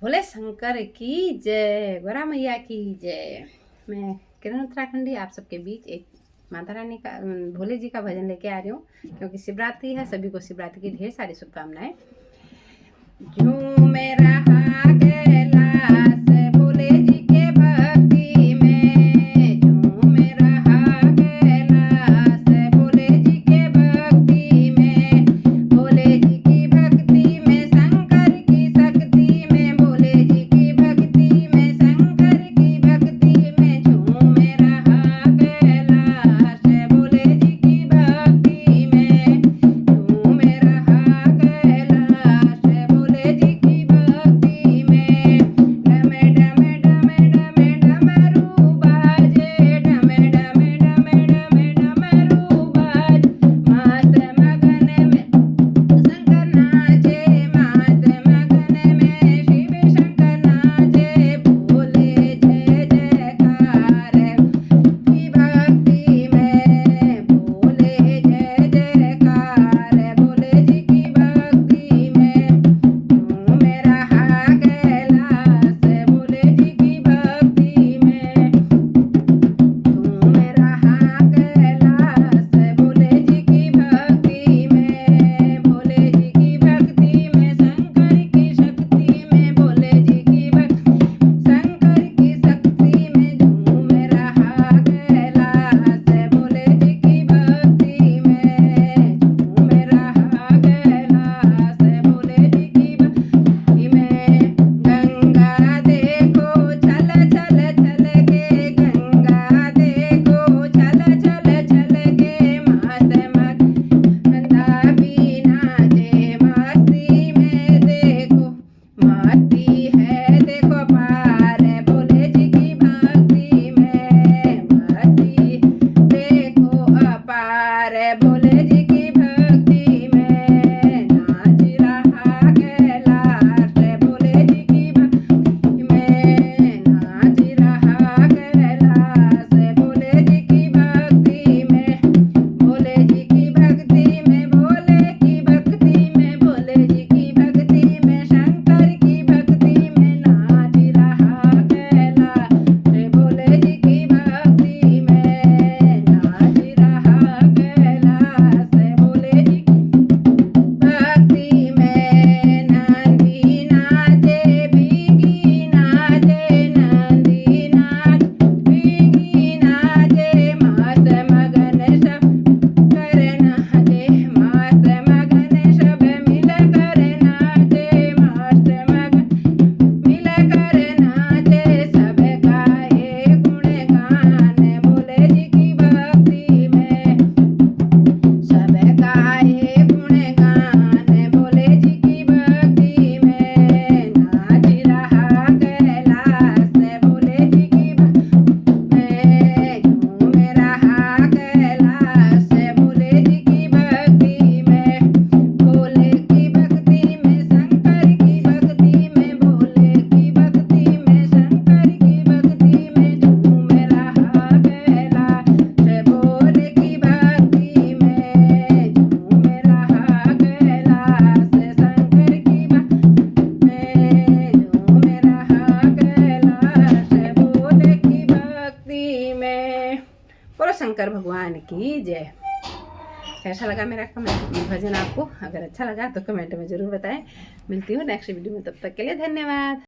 भोले शंकर की जय, गोरा मैया की जय। मैं किरण उत्तराखंडी आप सबके बीच एक माता रानी का भोले जी का भजन लेके आ रही हूँ, क्योंकि शिवरात्रि है। सभी को शिवरात्रि की ढेर सारी शुभकामनाएं। झूम रहा कैलाश भोले जी के भक्ति में, झूम रहा कैलाश भोले जी के भक्ति में, भोले जी की भक्ति में शंकर की शक्ति में, भोले जी की भक्ति में शंकर की भक्ति में, झूम रहा कैलाश भोले जी की भक्ति में, झूम रहा कैलाश भोले जी की भक्ति में। डमे डमे डमे डमे डमरू बाजे, डमे डमे डमे डमे डमरू बाज, मस्त मगन में शंकर नाचे, मस्त मगन में शिव शंकर नाचे, भोले जय जयकार की भक्ति में, भोले जय जयकार भोले जी की भक्ति में, झूम रहा कैलाश भोले जी की भक्ति में, झूम रहा कैलाश भोले जी की भक्ति में, भोले जी की भक्ति में शंकर की शक्ति में, भोले जी की भक्ति शंकर की शक्ति में, झूम रहा कैलाश भोले जी की भक्ति में, झूम रहा कैलाश भोले जी की भक्ति में। गंगा देखो छल छल छल के, गंगा देखो छल छल छल के, मस्त मंदा भी नाचे मस्ती में, देखो मस्ती है देखो पार भोले जी की भक्ति में, मस्ती देखो अपार भोले जी की भक्ति में, नाच रहा कैलाश भोले जी की भक्ति में, नाच रहा कैलाश भोले जी की भक्ति में, भोले जी की भक्ति में, भोले की भक्ति में, भोले जी की भक्ति में, शंकर की भक्ति में, नाच रहा कैलाश भोले जी की भक्ति में, नाच रहा कैलाश भोले जी की भक्ति में। नंदी नाचे भीगी नाचे, नंदी नाच भीगी नाचे, मस्त मगन सब कर नाचे, मस्त मगन सब मिल कर नाचे, मस्त मगन मिल कर नाचे, सब गाए गुणगान भोले जी की भक्ति में, सब गाए गुणगान भोले जी की भक्ति में, नाच रहा कैलाश भोले जी की भक्ति में, झूम रहा कैलाश भोले जी की भक्ति में, भोले की भक्ति में शंकर की भक्ति में, भोले की भक्ति में शंकर की भक्ति में, झूम रहा कैलाश भोले की भक्ति में, झूम रहा कैलाश शंकर की भक्ति में, झूम रहा कैलाश भोले की भक्ति में। बोलो शंकर भगवान की जय। कैसा लगा मेरा कमेंट भजन आपको? अगर अच्छा लगा तो कमेंट में जरूर बताएं। मिलती हूँ नेक्स्ट वीडियो में, तब तक के लिए धन्यवाद।